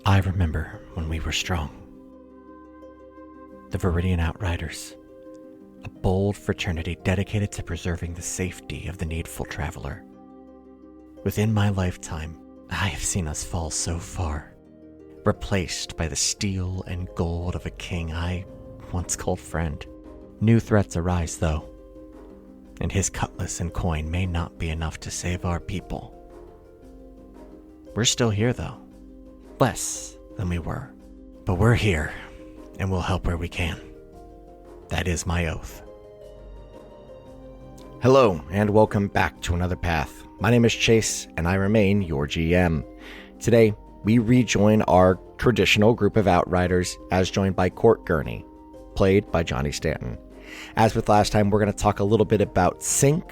I remember when we were strong. The Viridian Outriders, a bold fraternity dedicated to preserving the safety of the needful traveler. Within my lifetime, I have seen us fall so far, replaced by the steel and gold of a king I once called friend. New threats arise, though, and his cutlass and coin may not be enough to save our people. We're still here, though. Less than we were. But we're here, and we'll help where we can. That is my oath. Hello, and welcome back to Another Path. My name is Chase, and I remain your GM. Today, we rejoin our traditional group of Outriders, as joined by Court Gurney, played by Johnny Stanton. As with last time, we're going to talk a little bit about Sync,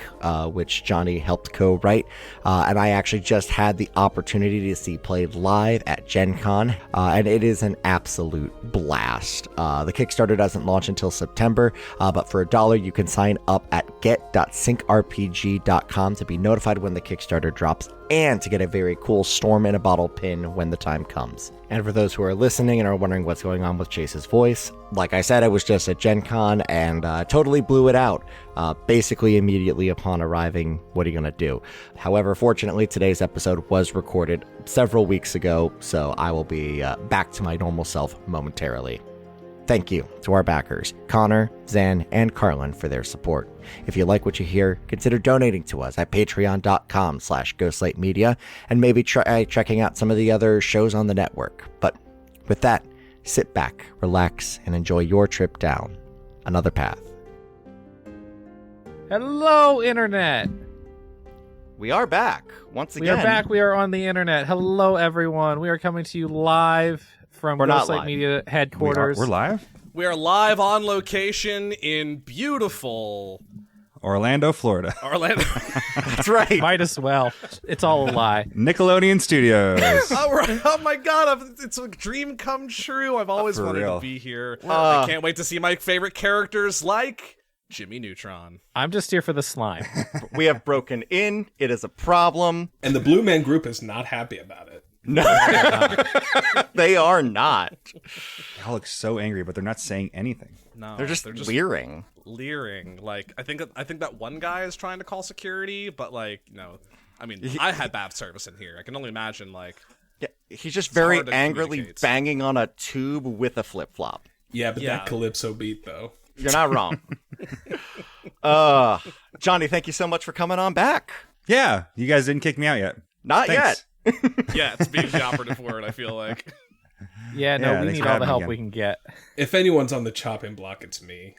which Johnny helped co-write, and I actually just had the opportunity to see played live at Gen Con, and it is an absolute blast. The Kickstarter doesn't launch until September, but for $1, you can sign up at get.syncrpg.com to be notified when the Kickstarter drops, and to get a very cool Storm in a Bottle pin when the time comes. And for those who are listening and are wondering what's going on with Chase's voice, like I said, I was just at Gen Con and totally blew it out. Basically immediately upon arriving, what are you going to do? However, fortunately, today's episode was recorded several weeks ago, so I will be back to my normal self momentarily. Thank you to our backers, Connor, Zan, and Carlin, for their support. If you like what you hear, consider donating to us at patreon.com/ghostlightmedia and maybe try checking out some of the other shows on the network. But with that, sit back, relax, and enjoy your trip down Another Path. Hello, Internet! We are back, once again. We are back. We are on the Internet. Hello, everyone. We are coming to you live from Ghostlight Media headquarters. We're live? We are live on location in beautiful Orlando, Florida. Orlando. That's right. Might as well. It's all a lie. Nickelodeon Studios. Oh my god, it's a dream come true. I've always wanted to be here. I can't wait to see my favorite characters like Jimmy Neutron. I'm just here for the slime. We have broken in. It is a problem. And the Blue Man Group is not happy about it. No, they are not. They all look so angry, but they're not saying anything. No, they're just leering. Like I think that one guy is trying to call security, but like I mean, I had bad service in here. I can only imagine yeah, he's just very angrily banging on a tube with a flip flop. Yeah, but that Calypso beat though. You're not wrong. Johnny, thank you so much for coming on back. Yeah, you guys didn't kick me out yet. Not yet. Yeah, it's being the operative word, I feel like. Yeah, no, we need all the help we can get. If anyone's on the chopping block, it's me.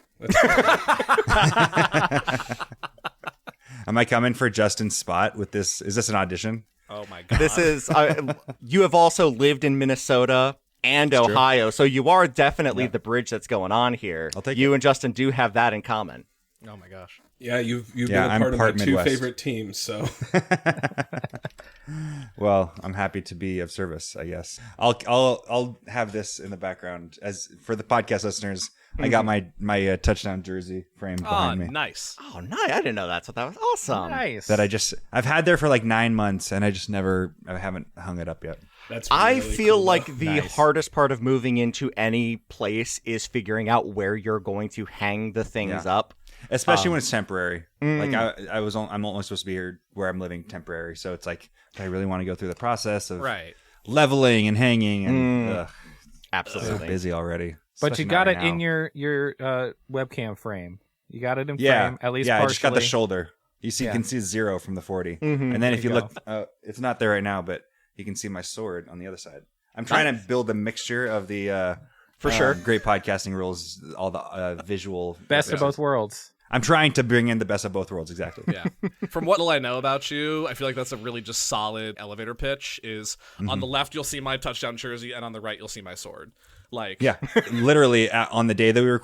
Am I coming for Justin's spot with this? Is this an audition? Oh my god. This is, you have also lived in Minnesota and Ohio, so you are definitely the bridge that's going on here. I'll take you it. and Justin do have that in common. Oh my gosh. Yeah, you've been a part of my two favorite teams, so. Well, I'm happy to be of service, I guess. I'll have this in the background as for the podcast listeners. I got my touchdown jersey framed behind me. Nice. Oh, nice. I didn't know that's what that was. Awesome. Nice. That I've had there for like 9 months and I haven't hung it up yet. That's I really feel cool, like though. the hardest part of moving into any place is figuring out where you're going to hang the things up. Especially when it's temporary. Like I'm only supposed to be here where I'm living temporary. So it's like, I really want to go through the process of leveling and hanging and Absolutely. so busy already. But Especially you got not it right in now. your webcam frame. You got it in Yeah. frame, at least yeah, partially. I just got the shoulder. You can see 0 from the 40. And then if you look, it's not there right now, but you can see my sword on the other side. I'm trying to build a mixture of the For sure. great podcasting rules, all the visual Best of both worlds. I'm trying to bring in the best of both worlds, exactly. Yeah. From what little I know about you, I feel like that's a really just solid elevator pitch. Is on the left you'll see my touchdown jersey, and on the right you'll see my sword. Like, Yeah, literally on the day that we were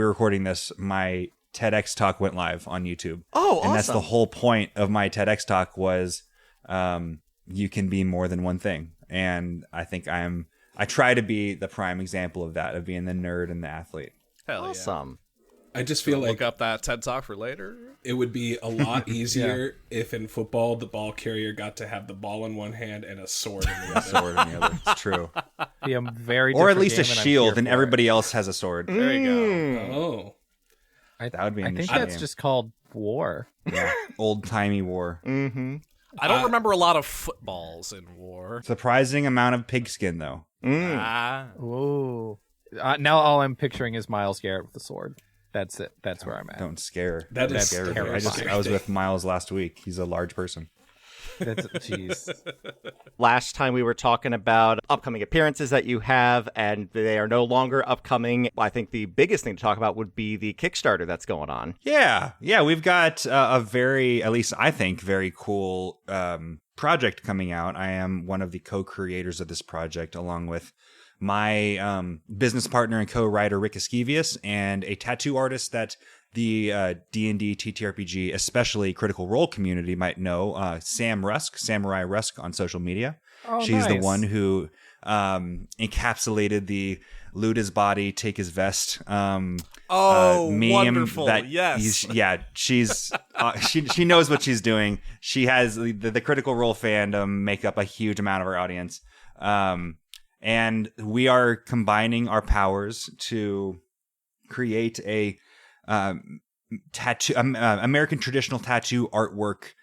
recording this, my TEDx talk went live on YouTube. Oh, awesome. And that's the whole point of my TEDx talk was you can be more than one thing. And I think I try to be the prime example of that, of being the nerd and the athlete. hell Awesome. I just feel like look up that TED Talk for later. It would be a lot easier if in football the ball carrier got to have the ball in one hand and a sword in the other. It's true. Be a very or at least a shield, and everybody else has a sword. There you go. Oh, that would be. I think that's just called war. Yeah, old timey war. Mm-hmm. I don't remember a lot of footballs in war. Surprising amount of pigskin, though. Ooh. Now all I'm picturing is Myles Garrett with the sword. That's it. That's where I'm at. Don't scare. That's scary. terrifying. I was with Miles last week. He's a large person. Jeez. Last time we were talking about upcoming appearances that you have, and they are no longer upcoming. I think the biggest thing to talk about would be the Kickstarter that's going on. Yeah. We've got a very, at least I think, very cool project coming out. I am one of the co-creators of this project, along with my business partner and co-writer Rick Esquivius, and a tattoo artist that the D&D TTRPG, especially Critical Role community, might know, Sam Rusk, Samurai Rusk on social media. She's the one who encapsulated the loot his body, take his vest meme. Wonderful. Yes. She's she knows what she's doing. She has the Critical Role fandom make up a huge amount of our audience. And we are combining our powers to create a tattoo, American traditional tattoo artwork,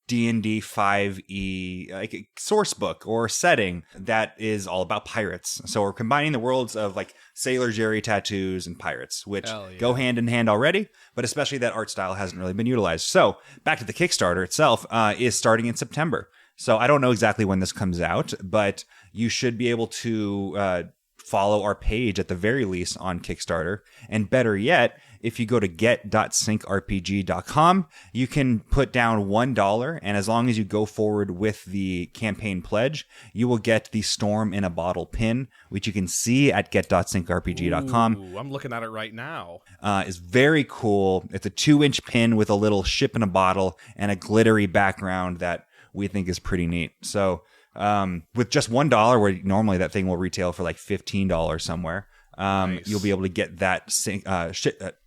D&D 5e like source book or setting that is all about pirates. So we're combining the worlds of like Sailor Jerry tattoos and pirates, which go hand in hand already, but especially that art style hasn't really been utilized. So back to the Kickstarter itself, is starting in September. So I don't know exactly when this comes out, but you should be able to follow our page at the very least on Kickstarter. And better yet, if you go to get.syncrpg.com, you can put down $1, and as long as you go forward with the campaign pledge, you will get the Storm in a Bottle pin, which you can see at get.syncrpg.com. Ooh, I'm looking at it right now. It's very cool. It's a 2-inch pin with a little ship in a bottle and a glittery background that we think is pretty neat. So with just $1, where normally that thing will retail for like $15 somewhere, nice. You'll be able to get that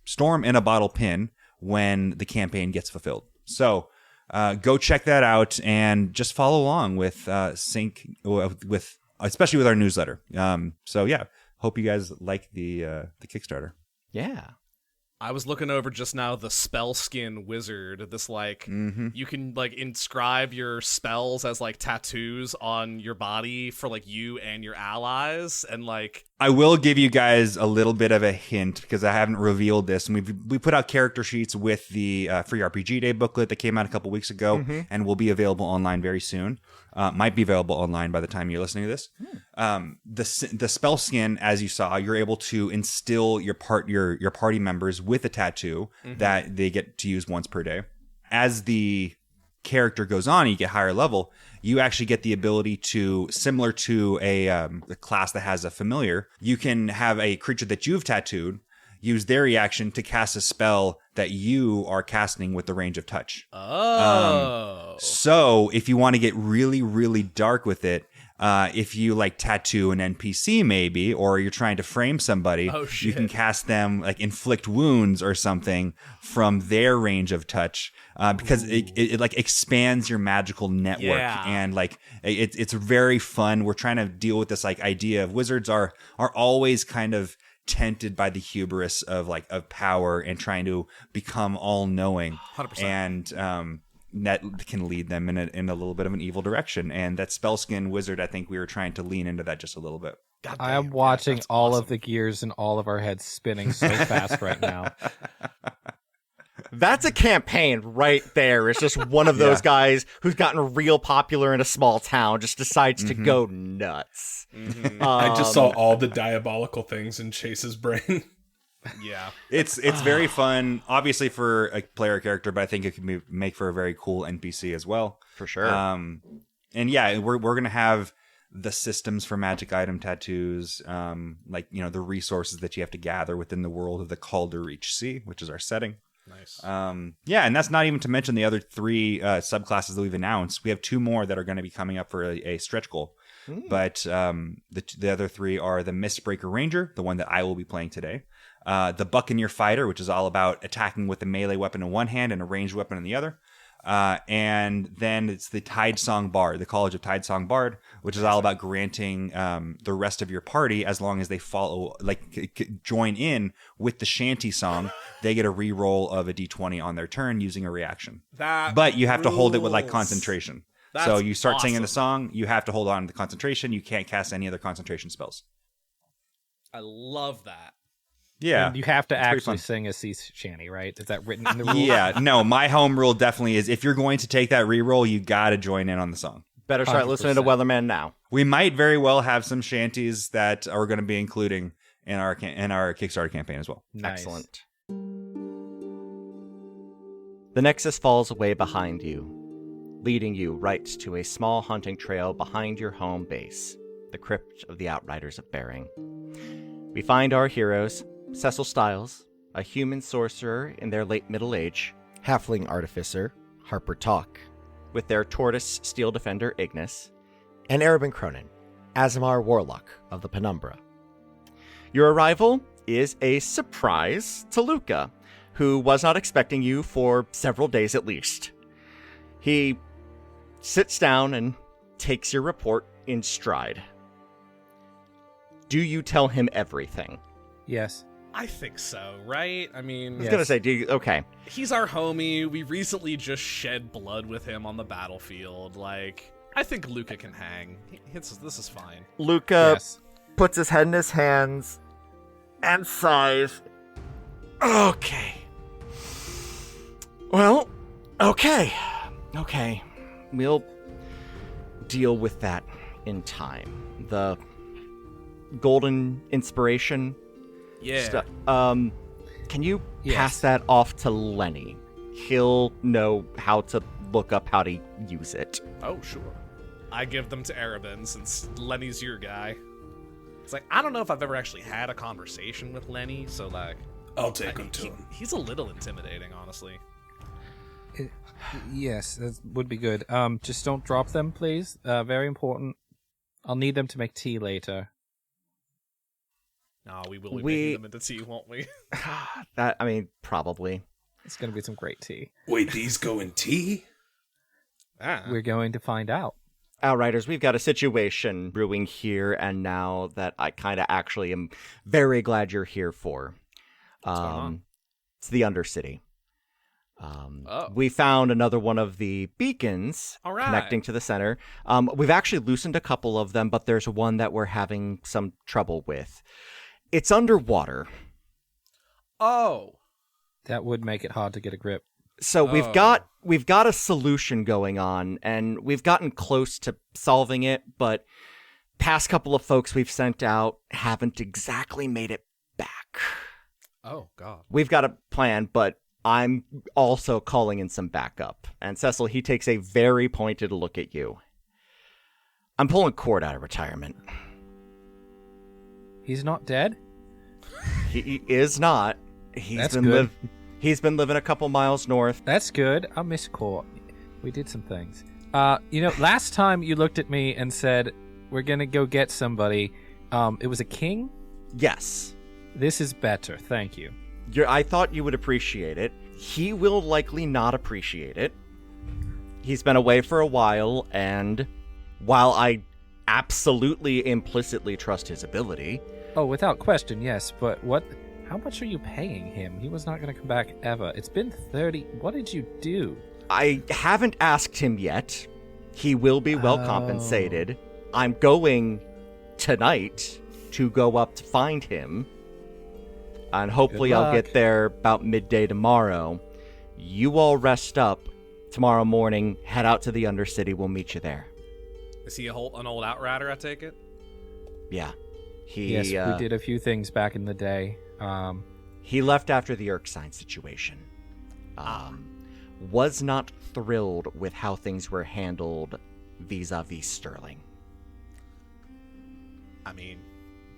Storm in a Bottle pin when the campaign gets fulfilled. So go check that out and just follow along with Sync, with especially with our newsletter. So yeah, hope you guys like the Kickstarter. Yeah. I was looking over just now the spell skin wizard. This you can like inscribe your spells as like tattoos on your body for like you and your allies, and like I will give you guys a little bit of a hint because I haven't revealed this. And we put out character sheets with the Free RPG Day booklet that came out a couple weeks ago, and will be available online very soon. Might be available online by the time you're listening to this. The spell skin, as you saw, you're able to instill your party members with a tattoo that they get to use once per day. As the character goes on, you get higher level. You actually get the ability to, similar to a class that has a familiar, you can have a creature that you've tattooed use their reaction to cast a spell that you are casting with the range of touch. So if you want to get really, really dark with it, if you like tattoo an NPC maybe, or you're trying to frame somebody, you can cast them, like inflict wounds or something from their range of touch, because it like expands your magical network. And like it's very fun. We're trying to deal with this like idea of wizards are always kind of tempted by the hubris of power and trying to become all knowing. 100%. And that can lead them in a little bit of an evil direction. And that Spellskin wizard, I think we were trying to lean into that just a little bit. I am watching all of the gears in all of our heads spinning so fast right now. That's a campaign right there. It's just one of those guys who's gotten real popular in a small town, just decides to go nuts. I just saw all the diabolical things in Chase's brain. Yeah, it's very fun, obviously for a player character, but I think it can make for a very cool NPC as well, for sure. And yeah, we're gonna have the systems for magic item tattoos, like the resources that you have to gather within the world of the Call to Reach Sea, which is our setting. Nice. Yeah, and that's not even to mention the other 3 subclasses that we've announced. We have 2 more that are going to be coming up for a stretch goal. But the other 3 are the Mistbreaker Ranger, the one that I will be playing today, the Buccaneer Fighter, which is all about attacking with a melee weapon in one hand and a ranged weapon in the other. And then it's the Tide Song Bard, the College of Tide Song Bard, which is all about granting the rest of your party, as long as they follow, join in with the shanty song, they get a reroll of a d20 on their turn using a reaction. But you have to hold it with concentration. So you start singing the song, you have to hold on to the concentration. You can't cast any other concentration spells. I love that. Yeah. And you have to actually sing a sea shanty, right? Is that written in the rules? Yeah, no, my home rule definitely is if you're going to take that reroll, you got to join in on the song. Better start 100%. Listening to Weatherman now. We might very well have some shanties that are going to be including in our Kickstarter campaign as well. Nice. Excellent. The Nexus falls away behind you, leading you right to a small hunting trail behind your home base, the crypt of the Outriders of Bering. We find our heroes, Cecil Stiles, a human sorcerer in their late middle age, halfling artificer, Harper Talk, with their tortoise steel defender, Ignis, and Erebin Cronin, Azamar Warlock of the Penumbra. Your arrival is a surprise to Luca, who was not expecting you for several days at least. He sits down and takes your report in stride. Do you tell him everything? Yes. I think so, right? I mean, I was going to say, okay. He's our homie. We recently just shed blood with him on the battlefield. I think Luca can hang. This is fine. Luca puts his head in his hands and sighs. Okay. Well, okay. We'll deal with that in time. The golden inspiration. Yeah. Can you pass that off to Lenny? He'll know how to look up how to use it. Oh, sure. I give them to Erebin since Lenny's your guy. It's I don't know if I've ever actually had a conversation with Lenny, so I'll take him to him. He's a little intimidating, honestly. Yes, that would be good. Just don't drop them, please. Very important. I'll need them to make tea later. No, we will be making them into tea, won't we? Probably. It's going to be some great tea. Wait, these go in tea? We're going to find out. Outriders, we've got a situation brewing here and now that I kind of actually am very glad you're here for. What's going on? It's the Undercity. We found another one of the beacons connecting to the center. We've actually loosened a couple of them, but there's one that we're having some trouble with. It's underwater. Oh. That would make it hard to get a grip. So we've got a solution going on, and we've gotten close to solving it, but past couple of folks we've sent out haven't exactly made it back. Oh, God. We've got a plan, but I'm also calling in some backup. And Cecil, he takes a very pointed look at you. I'm pulling Cord out of retirement. He's not dead? He is not. He's been living a couple miles north. That's good. I miss Cord. We did some things. Last time you looked at me and said, we're going to go get somebody. It was a king? Yes. This is better. Thank you. I thought you would appreciate it. He will likely not appreciate it. He's been away for a while, and while I absolutely implicitly trust his ability... Oh, without question, yes, but how much are you paying him? He was not going to come back ever. It's been 30... What did you do? I haven't asked him yet. He will be well compensated. I'm going tonight to go up to find him. And hopefully I'll get there about midday tomorrow. You all rest up. Tomorrow morning, head out to the Undercity. We'll meet you there. Is he an old Outrider, I take it? Yeah. Yes, we did a few things back in the day. He left after the Erskine situation. Was not thrilled with how things were handled vis-a-vis Sterling. I mean,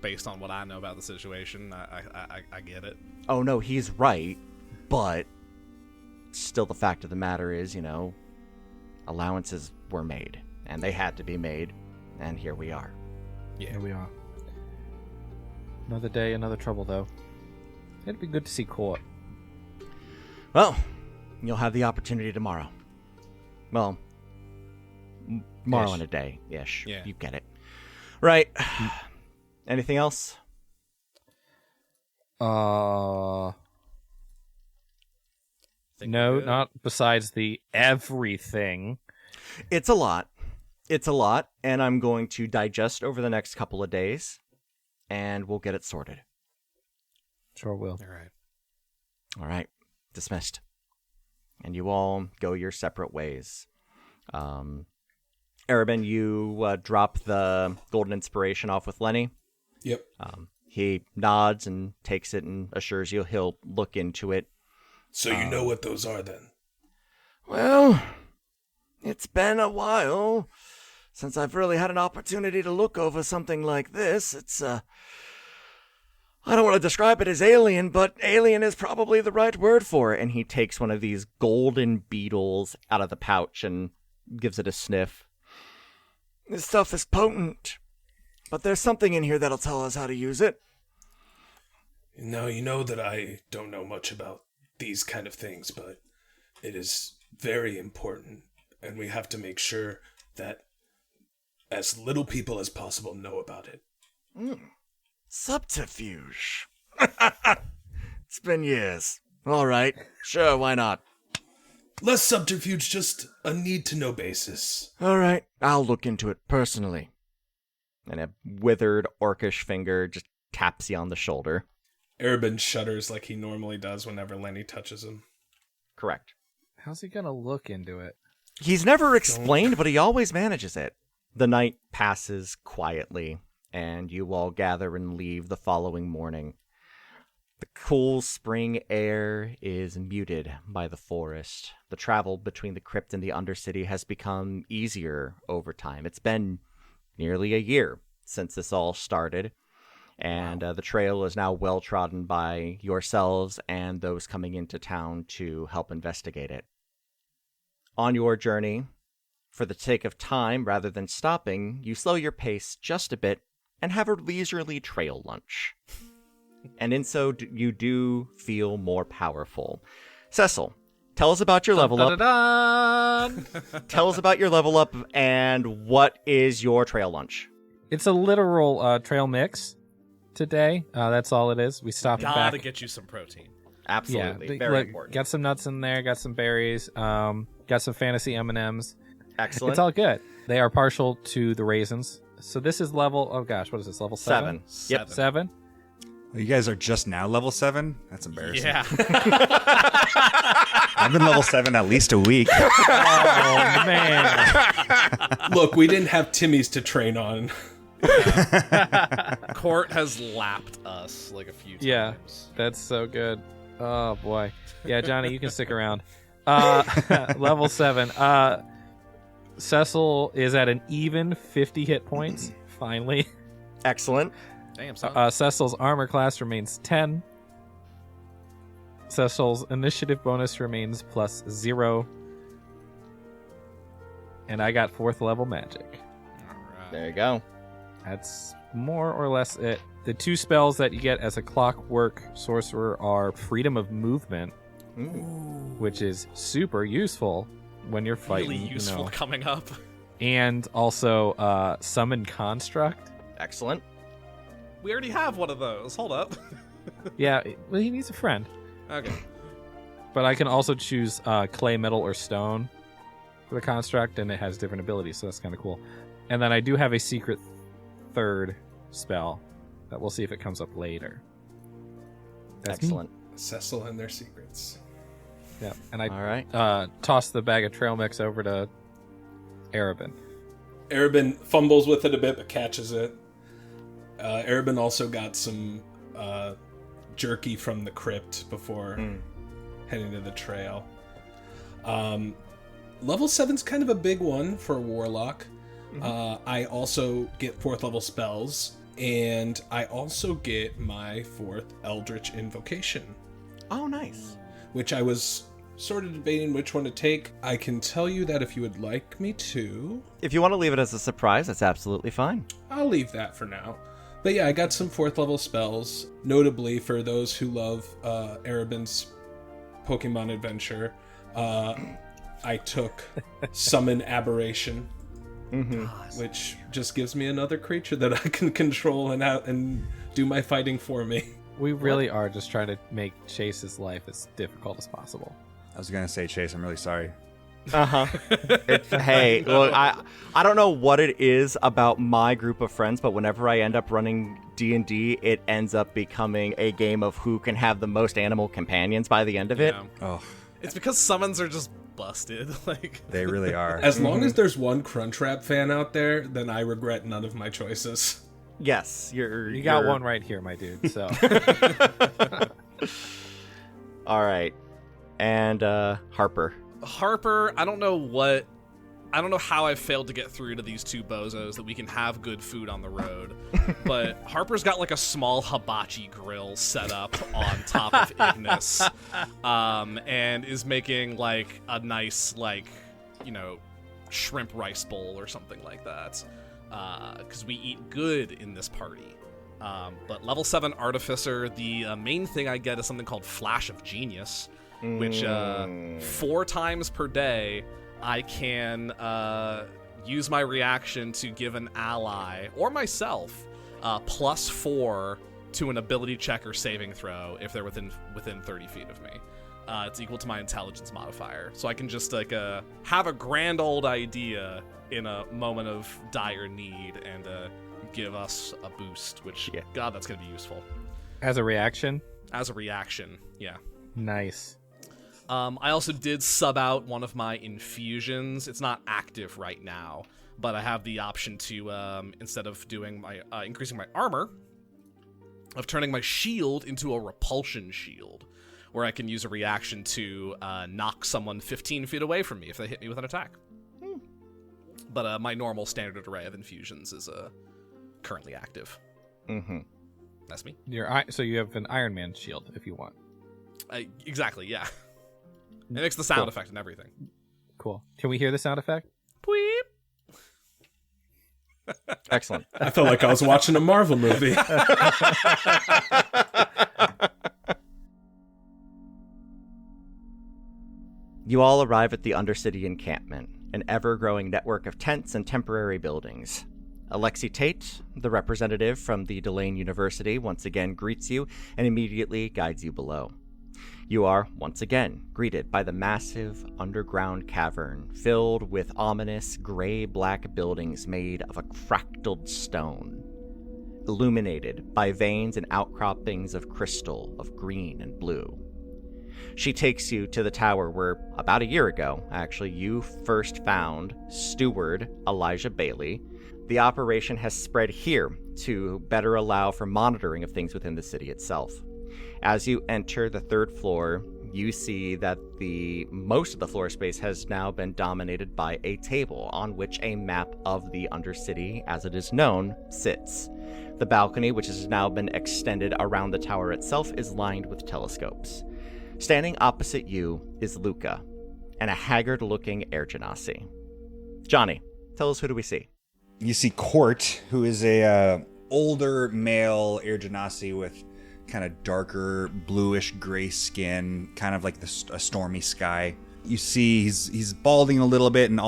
based on what I know about the situation, I get it. Oh, no, he's right. But still the fact of the matter is, allowances were made. And they had to be made. And here we are. Yeah, here we are. Another day, another trouble, though. It'd be good to see Court. Well, you'll have the opportunity tomorrow. Well, tomorrow in a day. Ish. Yeah. You get it. Right. Anything else? No, Think we're good? not besides the everything. It's a lot. It's a lot, and I'm going to digest over the next couple of days, and we'll get it sorted. Sure will. All right. All right. Dismissed. And you all go your separate ways. Arabin, you drop the Golden Inspiration off with Lenny. Yep. He nods and takes it and assures you he'll look into it. So you know what those are then? Well, it's been a while since I've really had an opportunity to look over something like this. It's, I don't want to describe it as alien, but alien is probably the right word for it. And he takes one of these golden beetles out of the pouch and gives it a sniff. This stuff is potent, but there's something in here that'll tell us how to use it. Now, you know that I don't know much about these kind of things, but it is very important, and we have to make sure that as little people as possible know about it. Subterfuge. It's been years. All right. Sure, why not? Less subterfuge, just a need-to-know basis. All right. I'll look into it personally. And a withered, orcish finger just taps you on the shoulder. Arabin shudders like he normally does whenever Lenny touches him. Correct. How's he gonna look into it? He's never explained, but he always manages it. The night passes quietly, and you all gather and leave the following morning. The cool spring air is muted by the forest. The travel between the crypt and the Undercity has become easier over time. It's been nearly a year since this all started, and the trail is now well trodden by yourselves and those coming into town to help investigate it. On your journey, for the sake of time rather than stopping, you slow your pace just a bit and have a leisurely trail lunch. And in so, you do feel more powerful. Cecil, tell us about your level up. Tell us about your level up and what is your trail lunch. It's a literal trail mix today. That's all it is. We stopped back. Gotta get you some protein. Absolutely, Yeah, very look, important. got some nuts in there. Got some berries. Got some fantasy M&Ms. Excellent. It's all good. They are partial to the raisins. So this is level. Oh gosh, what is this? Level 7? Yep. 7. You guys are just now level 7? That's embarrassing. Yeah. I've been level 7 at least a week. Oh man. Look, we didn't have Timmy's to train on. Court has lapped us like a few times. Yeah, that's so good. Oh boy. Yeah, Johnny, you can stick around. Level 7. Cecil is at an even 50 hit points. Finally. Excellent. Damn, son. Cecil's armor class remains 10. Cecil's initiative bonus remains +0. And I got 4th level magic. Alright. There you go. That's more or less it. The 2 spells that you get as a clockwork sorcerer are Freedom of Movement, which is super useful when you're fighting. Really useful coming up. And also Summon Construct. Excellent. We already have one of those. Hold up. Yeah, well, he needs a friend. Okay. But I can also choose clay, metal, or stone for the construct, and it has different abilities, so that's kind of cool. And then I do have a secret 3rd spell that we'll see if it comes up later. That's me. Excellent. Cecil and their secrets. Yeah, and I All right. toss the bag of trail mix over to Arabin. Arabin fumbles with it a bit, but catches it. Arabin also got some jerky from the crypt before heading to the trail. Level 7's kind of a big one for a warlock. I also get 4th level spells, and I also get my 4th Eldritch Invocation, Oh, nice. which I was sort of debating which one to take. I can tell you that if you would like me to, If you want to leave it as a surprise, that's absolutely fine. I'll leave that for now. But yeah, I got some 4th level spells. Notably, for those who love Araben's Pokemon Adventure, I took Summon Aberration, which just gives me another creature that I can control and do my fighting for me. We really are just trying to make Chase's life as difficult as possible. I was gonna say, Chase, I'm really sorry. Hey, look, I don't know what it is about my group of friends, but whenever I end up running D&D, it ends up becoming a game of who can have the most animal companions by the end of it. Oh, It's because summons are just busted. Like they really are. As long as there's one Crunchwrap fan out there, then I regret none of my choices. Yes, You got one right here, my dude. So, all right, and Harper. Harper, I don't know how I failed to get through to these two bozos that we can have good food on the road. But Harper's got like a small hibachi grill set up on top of Ignis, and is making like a nice shrimp rice bowl or something like that. Because we eat good in this party. But level 7 Artificer, the main thing I get is something called Flash of Genius, which 4 times per day I can use my reaction to give an ally or myself +4 to an ability check or saving throw if they're within 30 feet of me. It's equal to my intelligence modifier, so I can just have a grand old idea in a moment of dire need and give us a boost, which God, that's gonna be useful as a reaction. Yeah. Nice. I also did sub out one of my infusions. It's not active right now, but I have the option to, instead of doing my increasing my armor, of turning my shield into a repulsion shield, where I can use a reaction to knock someone 15 feet away from me if they hit me with an attack. But my normal standard array of infusions is currently active. Mm-hmm. That's me. So you have an Iron Man shield if you want. Exactly, yeah. It makes the sound effect and everything. Cool. Can we hear the sound effect? Tweep. Excellent. I felt like I was watching a Marvel movie. You all arrive at the Undercity encampment, an ever-growing network of tents and temporary buildings. Alexi Tate, the representative from the Delane University, once again greets you and immediately guides you below. You are, once again, greeted by the massive underground cavern filled with ominous gray-black buildings made of a fractaled stone, illuminated by veins and outcroppings of crystal of green and blue. She takes you to the tower where, about a year ago, actually, you first found steward Elijah Bailey. The operation has spread here to better allow for monitoring of things within the city itself. As you enter the 3rd floor, you see that most of the floor space has now been dominated by a table on which a map of the Undercity, as it is known, sits. The balcony, which has now been extended around the tower itself, is lined with telescopes. Standing opposite you is Luca, and a haggard-looking Air Genasi. Johnny, tell us, who do we see? You see Court, who is a older male Air Genasi with kind of darker bluish gray skin, kind of like a stormy sky. You see he's balding a little bit, and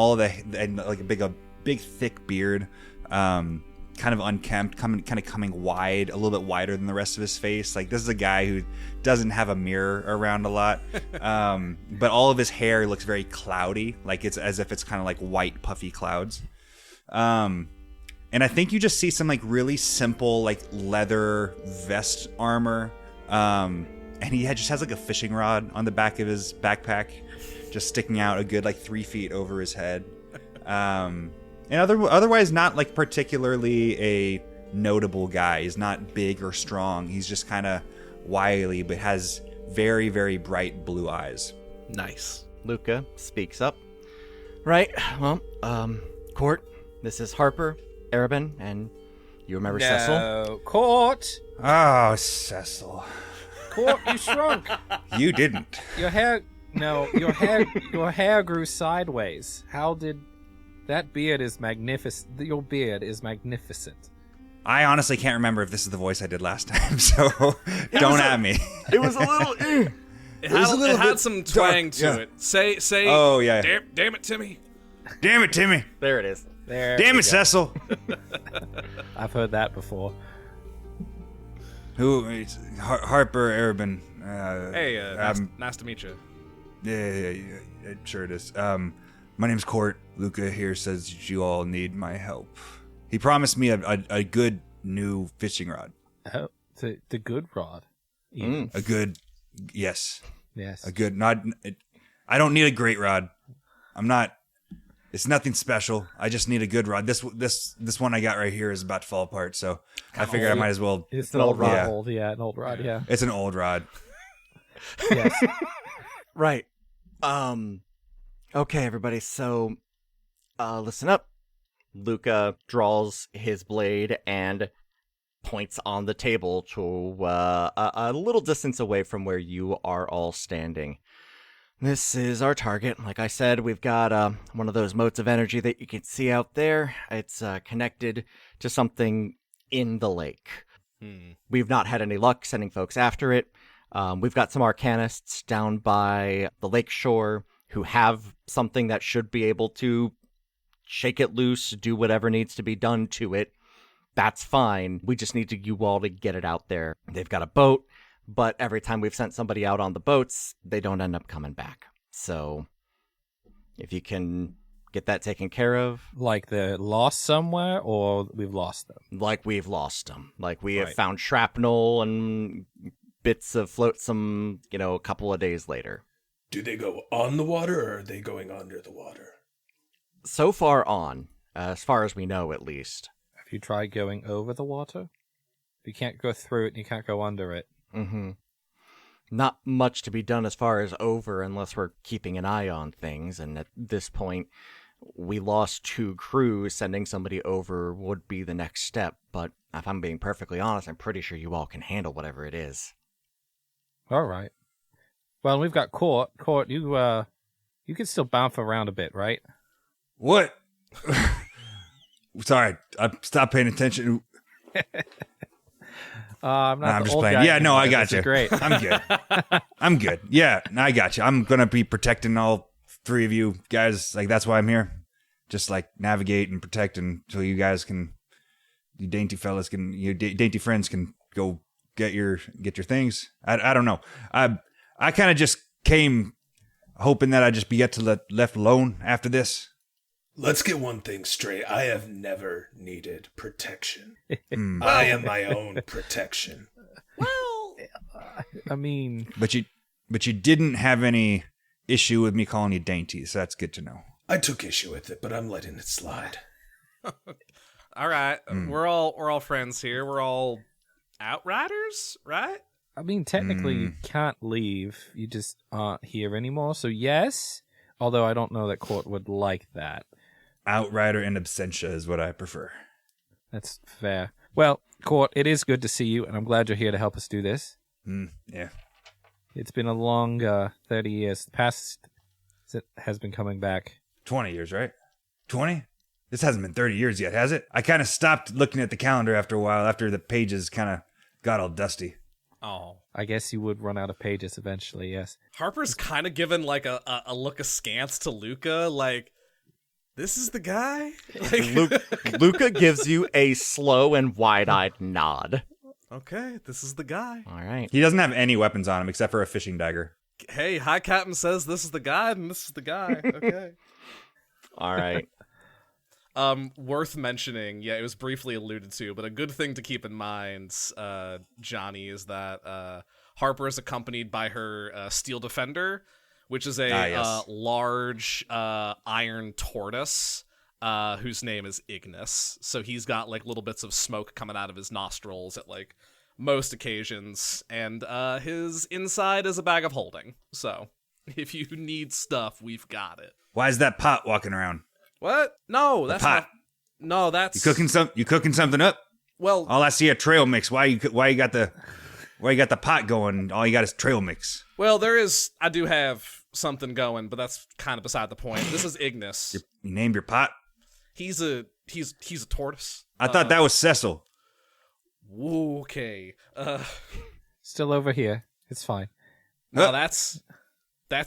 like a big thick beard, kind of unkempt, coming wide, a little bit wider than the rest of his face. Like, this is a guy who doesn't have a mirror around a lot, but all of his hair looks very cloudy, like it's as if it's kind of like white puffy clouds. And I think you just see some like really simple like leather vest armor, and he just has like a fishing rod on the back of his backpack, just sticking out a good like 3 feet over his head. And otherwise not like particularly a notable guy. He's not big or strong. He's just kind of wily, but has very, very bright blue eyes. Nice. Luca speaks up. Right, well, Court, this is Harper, Arabin, and you remember Cecil? Court! Oh, Cecil. Court, you shrunk! You didn't. Your hair grew sideways. How did... That beard is magnificent. Your beard is magnificent. I honestly can't remember if this is the voice I did last time, so don't at me. It was a little. It had some twang to it. Say. Oh yeah. Damn it, Timmy. Damn it, Timmy. There it is. There. Damn we it, go. Cecil. I've heard that before. Who? It's Harper Arabin. Hey, nice to meet you. Yeah, sure it is. My name's Court. Luca here says that you all need my help. He promised me a good new fishing rod. Oh, the good rod. A good, yes. Yes. A good, I don't need a great rod. It's nothing special. I just need a good rod. This one I got right here is about to fall apart, so I figured I might as well. It's an old rod. Yeah. An old rod, yeah. It's an old rod. Yes. Right. Okay, everybody. So, listen up. Luca draws his blade and points on the table to a little distance away from where you are all standing. This is our target. Like I said, we've got one of those motes of energy that you can see out there. It's connected to something in the lake. We've not had any luck sending folks after it. We've got some arcanists down by the lake shore who have something that should be able to shake it loose, do whatever needs to be done to it. That's fine. We just need you all to get it out there. They've got a boat, but every time we've sent somebody out on the boats, they don't end up coming back. So if you can get that taken care of. Like they're lost somewhere, or we've lost them? Like we've lost them. Like we have found shrapnel and bits of flotsam, a couple of days later. Do they go on the water, or are they going under the water? So far on, as far as we know, at least. Have you tried going over the water? If you can't go through it, you can't go under it. Mm-hmm. Not much to be done as far as over unless we're keeping an eye on things, and at this point, we lost 2 crews. Sending somebody over would be the next step, but if I'm being perfectly honest, I'm pretty sure you all can handle whatever it is. All right. Well, we've got Court. Court, you can still bounce around a bit, right? What? Sorry, I stopped paying attention. I'm I'm the just old playing. guy Yeah, no, anymore. I got This is you. Great. I'm good. I'm good. Yeah, I got you. I'm gonna be protecting all 3 of you guys. Like that's why I'm here. Just like navigate and protect until you guys can, you dainty fellas can, you dainty friends can go get your things. I don't know. I kind of just came hoping that I'd just be left alone after this. Let's get one thing straight. I have never needed protection. I am my own protection. Well, I mean... But you didn't have any issue with me calling you dainty, so that's good to know. I took issue with it, but I'm letting it slide. all right. We're all friends here. We're all outriders, right? I mean, technically, you can't leave. You just aren't here anymore. So yes, although I don't know that Court would like that. Outrider and Absentia is what I prefer. That's fair. Well, Court, it is good to see you, and I'm glad you're here to help us do this. Yeah. It's been a long 30 years. The past has been coming back. 20 years, right? 20? This hasn't been 30 years yet, has it? I kind of stopped looking at the calendar after a while, after the pages kind of got all dusty. Oh. I guess you would run out of pages eventually, yes. Harper's kind of given like a look askance to Luca, like, this is the guy? Like, Luca gives you a slow and wide-eyed nod. okay, this is the guy. All right. He doesn't have any weapons on him except for a fishing dagger. Hey, High Captain says this is the guy, and this is the guy. Okay. All right. Worth mentioning, yeah, it was briefly alluded to, but a good thing to keep in mind, Johnny, is that Harper is accompanied by her Steel Defender, which is a large iron tortoise, whose name is Ignis. So he's got like little bits of smoke coming out of his nostrils at like most occasions, and his inside is a bag of holding. So if you need stuff, we've got it. Why is that pot walking around? What? No, that's pot. not. No, that's You cooking something up? Well, All I see a trail mix. Why you got the pot going? All you got is trail mix. well, I do have something going, but that's kind of beside the point. This is Ignis. You named your pot? He's a tortoise. I thought that was Cecil. Okay. Still over here. It's fine. Well, that's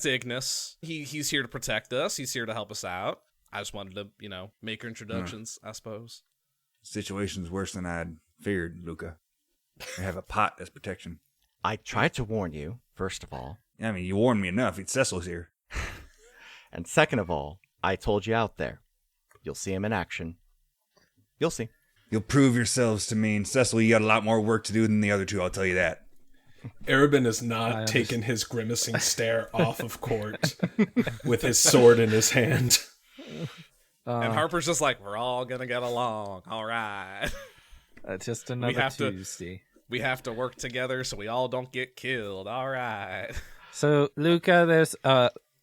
Ignis. He's here to protect us. He's here to help us out. I just wanted to, make introductions, I suppose. Situation's worse than I'd feared, Luca. I have a pot as protection. I tried to warn you, first of all. I mean, you warned me enough. Cecil's here. And second of all, I told you out there. You'll see him in action. You'll see. You'll prove yourselves to me. And Cecil, you got a lot more work to do than the other two, I'll tell you that. Arabin has not taken his grimacing stare off of Court with his sword in his hand. And Harper's just like, we're all going to get along. All right. Just another Tuesday. We have to work together so we all don't get killed. All right. So, Luca, there's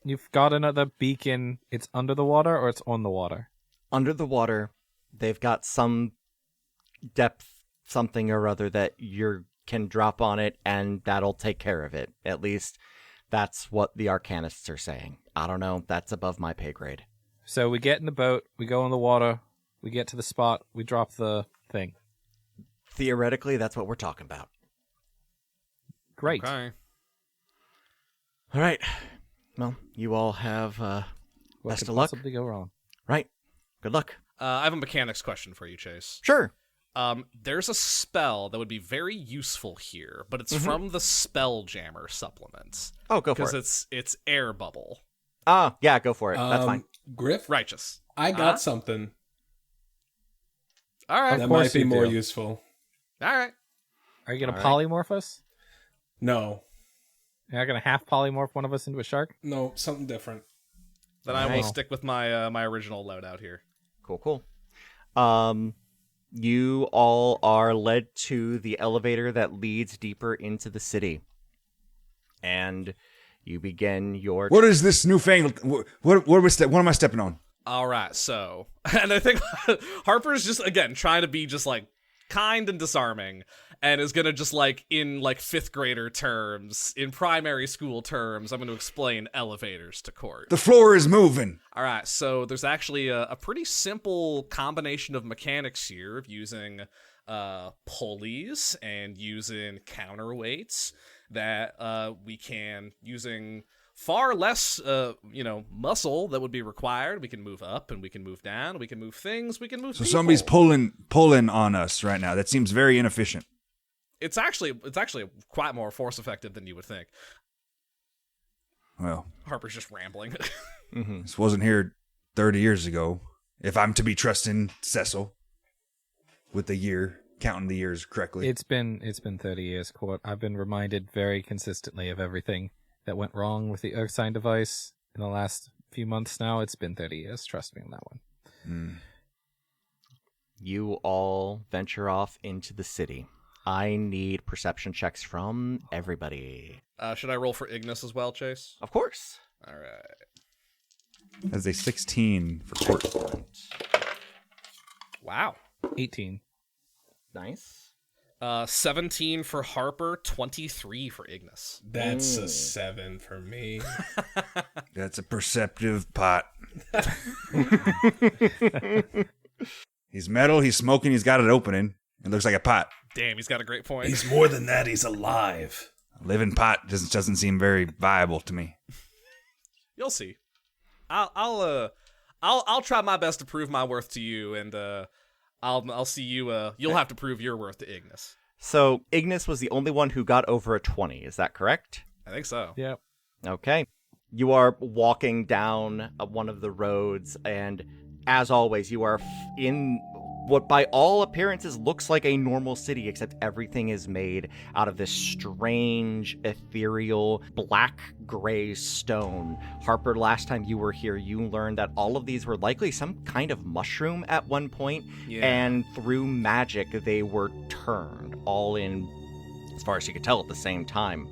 you've got another beacon. It's under the water or it's on the water? Under the water, they've got some depth, something or other that you can drop on it, and that'll take care of it. At least that's what the Arcanists are saying. I don't know. That's above my pay grade. So we get in the boat, we go in the water, we get to the spot, we drop the thing. Theoretically, that's what we're talking about. Great. Okay. All right. Well, you all have What best could of luck. possibly go wrong? Right. Good luck. I have a mechanics question for you, Chase. Sure. There's a spell that would be very useful here, but it's from the Spelljammer supplements. Oh, go for it. Because it's air bubble. Ah, yeah, go for it. That's fine. Griff, Righteous. I got something All right. that course might be you more do. useful. All right. Are you going to All polymorph us? No, You're not going to half polymorph one of us into a shark? no, something different. Then I will Nice. stick with my original loadout here. Cool. You all are led to the elevator that leads deeper into the city. And you begin your... What is this newfangled? What am I stepping on? All right, so, and I think Harper's just, again, trying to be just, like, kind and disarming, and is gonna just, like, in, like, 5th grader terms, in primary school terms, I'm gonna explain elevators to Court. The floor is moving. All right, so there's actually a pretty simple combination of mechanics here of using pulleys and using counterweights that we can, using far less, muscle that would be required. We can move up and we can move down. We can move things. We can move. So people. somebody's pulling on us right now. That seems very inefficient. It's actually quite more force effective than you would think. Well, Harper's just rambling. this wasn't here 30 years ago. If I'm to be trusting Cecil with the year, counting the years correctly. It's been 30 years, Court. I've been reminded very consistently of everything that went wrong with the Earthsign device in the last few months now. It's been 30 years. Trust me on that one. You all venture off into the city. I need perception checks from everybody. Should I roll for Ignis as well, Chase? Of course. All right. As a 16 for Court. Wow. 18. Nice. 17 for Harper, 23 for Ignis. That's a 7 for me. That's a perceptive pot. He's metal, he's smoking, he's got it opening. It looks like a pot. Damn, he's got a great point. He's more than that. He's alive. A living pot doesn't seem very viable to me. You'll see. I'll try my best to prove my worth to you, and I'll see you. You'll have to prove your worth to Ignis. So Ignis was the only one who got over a 20. Is that correct? I think so. Yeah. Okay. You are walking down one of the roads, and as always, you are in what by all appearances looks like a normal city, except everything is made out of this strange, ethereal, black-gray stone. Harper, last time you were here, you learned that all of these were likely some kind of mushroom at one point, and through magic, they were turned, all in, as far as you could tell, at the same time.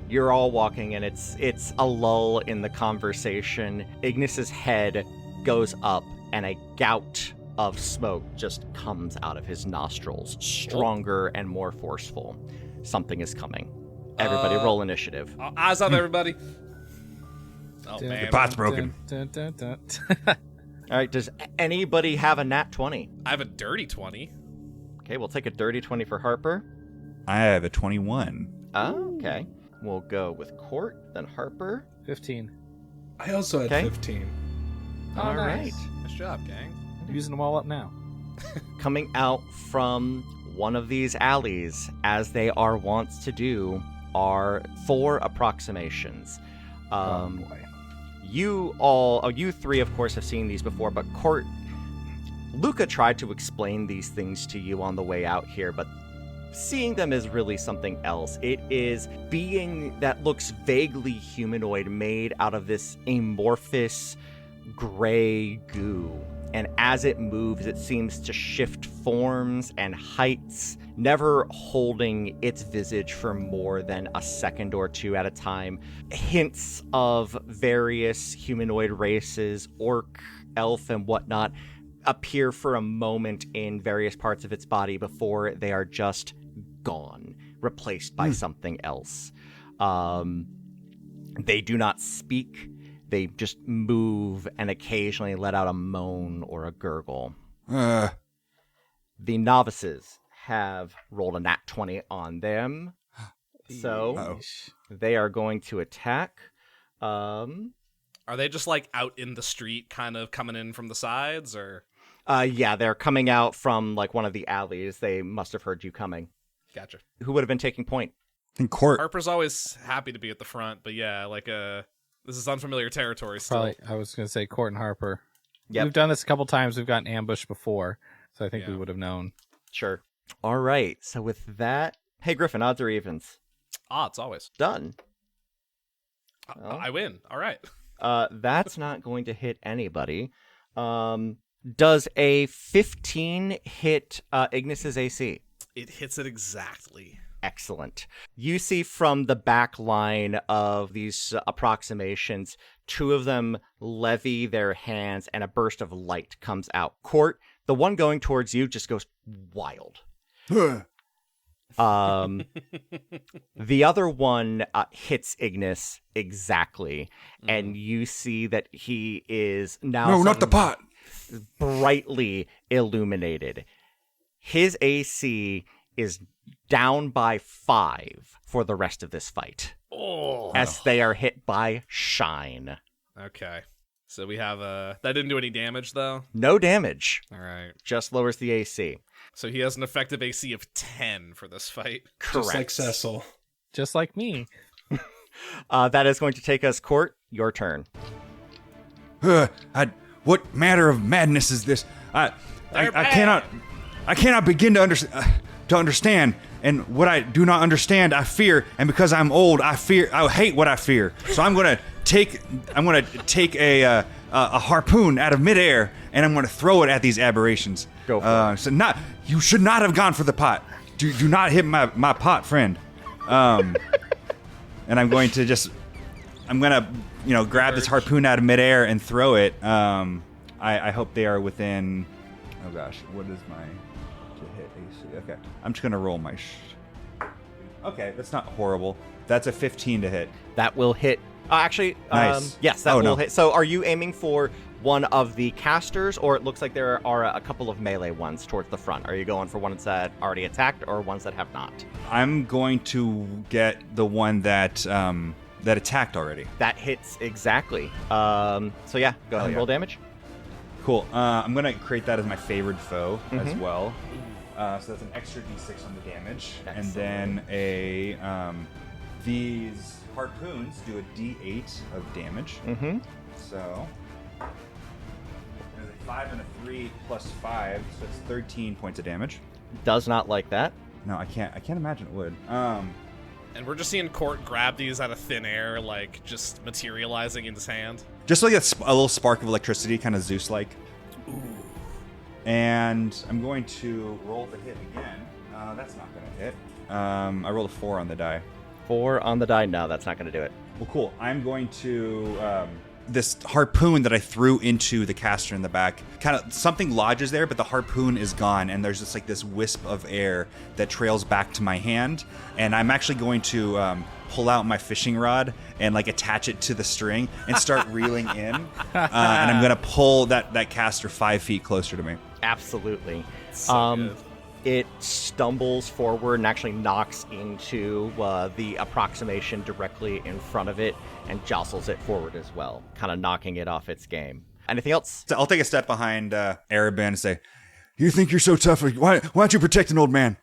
You're all walking, and it's a lull in the conversation. Ignis's head goes up, and a gout of smoke just comes out of his nostrils, stronger and more forceful. Something is coming. Everybody roll initiative. Eyes up, everybody. Oh, man. The pot's broken. All right, does anybody have a nat 20? I have a dirty 20. Okay, we'll take a dirty 20 for Harper. I have a 21. Oh, okay. We'll go with Court, then Harper. 15. I also had Okay. 15. All nice. right. Nice job, gang. Using them all up now. Coming out from one of these alleys, as they are wont to do, are 4 approximations. Oh boy. You three, of course, have seen these before, but Luca tried to explain these things to you on the way out here, but seeing them is really something else. It is being that looks vaguely humanoid, made out of this amorphous gray goo. And as it moves, it seems to shift forms and heights, never holding its visage for more than a second or two at a time. Hints of various humanoid races, orc, elf, and whatnot, appear for a moment in various parts of its body before they are just gone, replaced by something else. They do not speak. They just move and occasionally let out a moan or a gurgle. The novices have rolled a nat 20 on them, so they are going to attack. Are they just like out in the street, kind of coming in from the sides, or? Yeah, they're coming out from like one of the alleys. They must have heard you coming. Gotcha. Who would have been taking point? I think Court. Harper's always happy to be at the front, but yeah, like this is unfamiliar territory still. Probably, I was going to say Court and Harper. Yep. We've done this a couple times. We've gotten ambushed before, so I think we Yeah. would have known. Sure. All right. So with that, hey Griffin, odds or evens? Odds always. Done. Well. I win. All right. That's not going to hit anybody. Does a 15 hit Ignis's AC? It hits it exactly. Excellent. You see from the back line of these approximations, 2 of them levy their hands and a burst of light comes out. Court, the one going towards you just goes wild. The other one hits Ignis exactly, and you see that he is now No, not the pot. brightly illuminated. His AC is down by 5 for the rest of this fight, as they are hit by shine. Okay. So we have that didn't do any damage though. No damage, All right. just lowers the AC. So he has an effective AC of 10 for this fight. Correct. Just like Cecil. Just like me. That is going to take us, Court. Your turn. What matter of madness is this? I cannot begin to understand. And what I do not understand, I fear. And because I'm old, I hate what I fear. So I'm gonna take a harpoon out of midair, and I'm gonna throw it at these aberrations. Go for it. You should not have gone for the pot. Do not hit my pot, friend. And I'm gonna grab this harpoon out of midair and throw it. I hope they are within. Oh gosh, what is my to hit AC? Okay, I'm just gonna roll my. Okay, that's not horrible. That's a 15 to hit. That will hit. Actually, Nice. Yes, that Oh, will no. hit. So are you aiming for one of the casters, or it looks like there are a couple of melee ones towards the front? Are you going for ones that already attacked or ones that have not? I'm going to get the one that attacked already. That hits exactly. So yeah, go ahead and roll damage. Cool. I'm gonna create that as my favored foe as well. So that's an extra d6 on the damage, and then these harpoons do a d8 of damage. Mm-hmm. So there's a 5 and a 3 plus 5, so it's 13 points of damage. Does not like that. No, I can't imagine it would. And we're just seeing Court grab these out of thin air, like just materializing in his hand. Just like a little spark of electricity, kind of Zeus-like. Ooh. And I'm going to roll the hit again. That's not going to hit. I rolled a 4 on the die. 4 on the die. No, that's not going to do it. Well, cool. I'm going to... this harpoon that I threw into the caster in the back, kind of something lodges there, but the harpoon is gone, and there's just like this wisp of air that trails back to my hand, and I'm actually going to pull out my fishing rod and like attach it to the string and start reeling in, and I'm gonna pull that caster 5 feet closer to me. Absolutely. So good. it stumbles forward and actually knocks into the approximation directly in front of it and jostles it forward as well, kind of knocking it off its game. Anything else? So I'll take a step behind Arabin and say, "You think you're so tough? Why don't you protect an old man?"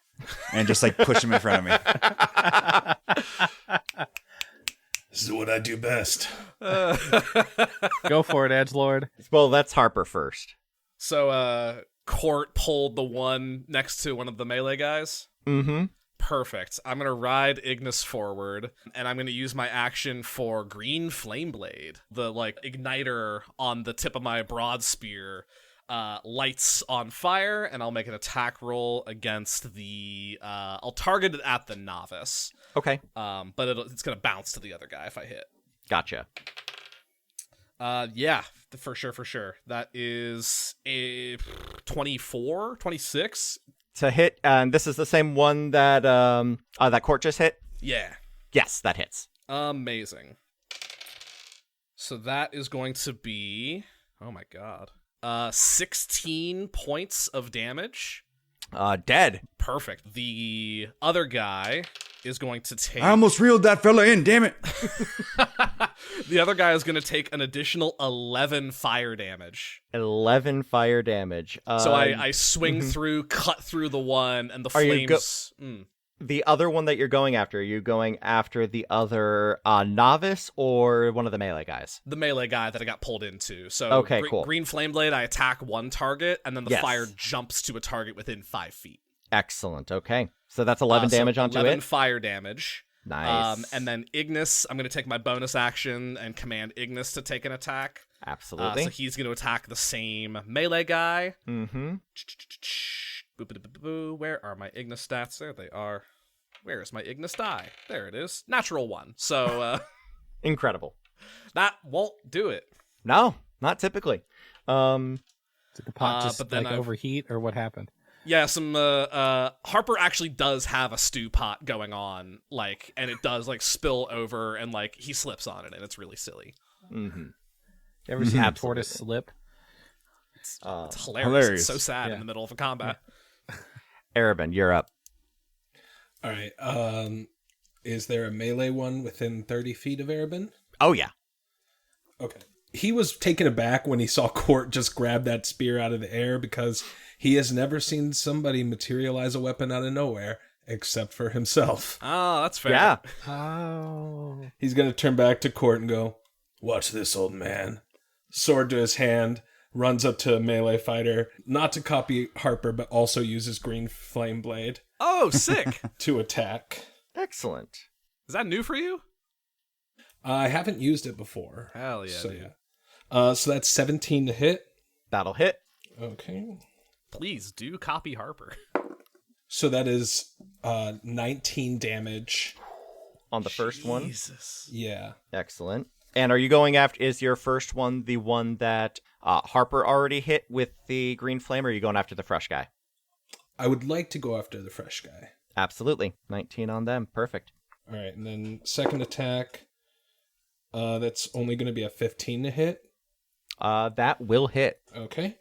And just like push him in front of me. This is what I do best. Go for it, Edgelord. Well, that's Harper first. So, Court pulled the one next to one of the melee guys. Mm-hmm. Perfect. I'm going to ride Ignis forward, and I'm going to use my action for Green Flame Blade. The, igniter on the tip of my broad spear lights on fire, and I'll make an attack roll against the... I'll target it at the novice. Okay. But it's going to bounce to the other guy if I hit. Gotcha. Yeah, for sure. That is a 24, 26. To hit, and this is the same one that that Court just hit? Yeah. Yes, that hits. Amazing. So that is going to be, oh my god, 16 points of damage. Dead. Perfect. The other guy is going to take... I almost reeled that fella in, damn it. The other guy is going to take an additional 11 fire damage. 11 fire damage. So I swing through, cut through the one, and the flames... The other one that you're going after, are you going after the other novice or one of the melee guys? The melee guy that I got pulled into. So okay, cool. Green Flame Blade, I attack one target, and then the fire jumps to a target within 5 feet. Excellent. Okay. So that's 11 damage onto 11 it? fire damage. Nice. And then Ignis, I'm going to take my bonus action and command Ignis to take an attack. Absolutely. So he's going to attack the same melee guy. Mm-hmm. Where are my Ignis stats? There they are. Where is my Ignis die? There it is. Natural 1. So incredible. That won't do it. No, not typically. Did the pot just but then overheat, or what happened? Yeah, some Harper actually does have a stew pot going on, and it does spill over, and he slips on it, and it's really silly. Mm-hmm. You ever seen a tortoise slip? It's hilarious. It's so sad in the middle of a combat. Arabin, you're up. All right. Is there a melee one within 30 feet of Arabin? Oh, yeah. Okay. He was taken aback when he saw Court just grab that spear out of the air because he has never seen somebody materialize a weapon out of nowhere except for himself. Oh, that's fair. Yeah. Oh. He's going to turn back to Court and go, "Watch this, old man." Sword to his hand, runs up to a melee fighter, not to copy Harper, but also uses Green Flame Blade. Oh, sick. To attack. Excellent. Is that new for you? I haven't used it before. Hell yeah. So, dude. yeah. So that's 17 to hit. That'll hit. Okay. Please do copy Harper. So that is 19 damage. On the first one? Jesus. Yeah. Excellent. And are you going after, is your first one the one that Harper already hit with the green flame, or are you going after the fresh guy? I would like to go after the fresh guy. Absolutely. 19 on them. Perfect. All right, and then second attack, that's only going to be a 15 to hit. That will hit. Okay.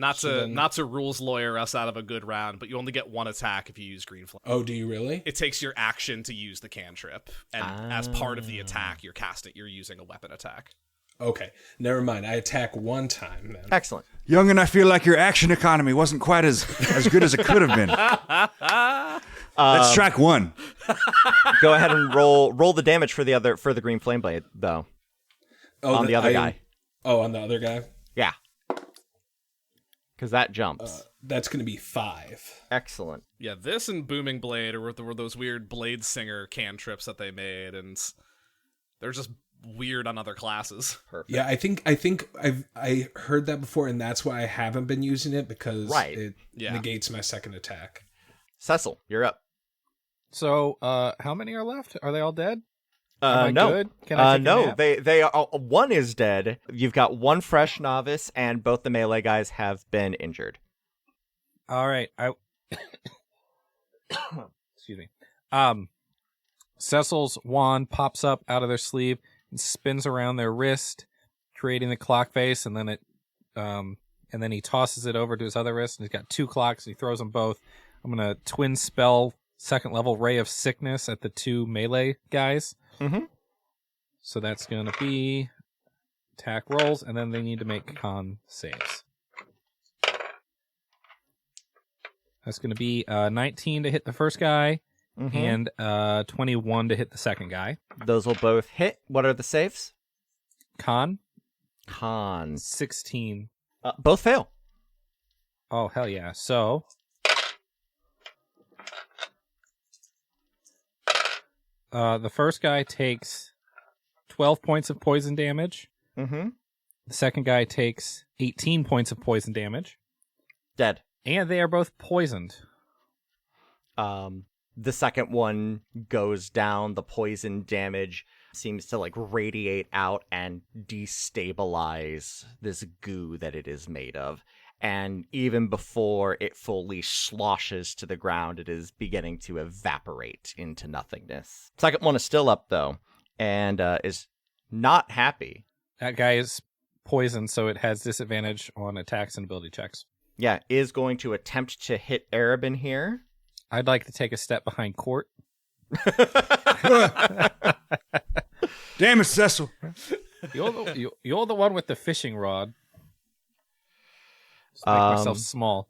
Not to rules lawyer us out of a good round, but you only get one attack if you use Green Flame. Oh, do you really? It takes your action to use the cantrip, and as part of the attack, you're using a weapon attack. Okay, never mind. I attack one time then. Excellent. Young, and I feel like your action economy wasn't quite as good as it could have been. Let's track one. Go ahead and roll the damage for the green flame blade, though. Oh, on the other guy. Oh, on the other guy? Yeah. Because that jumps. That's going to be 5. Excellent. Yeah, this and Booming Blade were those weird Blade Singer cantrips that they made, and they're just weird on other classes. Perfect. Yeah, I think I heard that before, and that's why I haven't been using it, because it negates my second attack. Cecil, you're up. So, how many are left? Are they all dead? No. Good? Can I take a no. nap? They are. One is dead. You've got one fresh novice, and both the melee guys have been injured. All right. Excuse me. Cecil's wand pops up out of their sleeve and spins around their wrist, creating the clock face, and then he tosses it over to his other wrist, and he's got 2 clocks, and he throws them both. I'm going to twin spell second level Ray of Sickness at the 2 melee guys. Mm-hmm. So that's going to be attack rolls, and then they need to make con saves. That's going to be 19 to hit the first guy, and 21 to hit the second guy. Those will both hit. What are the saves? Con 16. 16. Both fail. Oh, hell yeah. So the first guy takes 12 points of poison damage. Mm-hmm. The second guy takes 18 points of poison damage. Dead. And they are both poisoned. The second one goes down. The poison damage seems to like radiate out and destabilize this goo that it is made of. And even before it fully sloshes to the ground, it is beginning to evaporate into nothingness. Second one is still up, though, and is not happy. That guy is poisoned, so it has disadvantage on attacks and ability checks. Yeah, is going to attempt to hit Arabin here. I'd like to take a step behind Court. Damn it, Cecil. You're the one with the fishing rod. Just make myself small.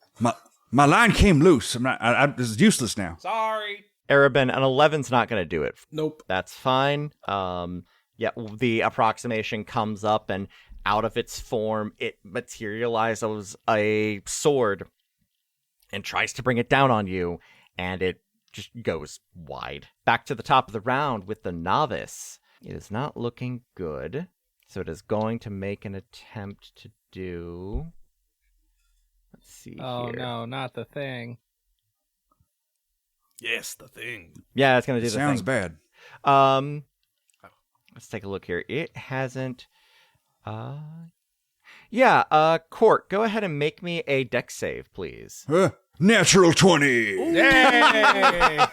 My line came loose. This is useless now. Sorry. Arabin, an 11's not going to do it. Nope. That's fine. Yeah, the approximation comes up, and out of its form, it materializes a sword and tries to bring it down on you, and it just goes wide. Back to the top of the round with the novice. It is not looking good, so it is going to make an attempt to do... Let's see Oh, here. no, not the thing. Yes, the thing. Yeah, it's going to do the Sounds thing. bad. Let's take a look here. It hasn't... Court, go ahead and make me a dex save, please. Natural 20. Yay!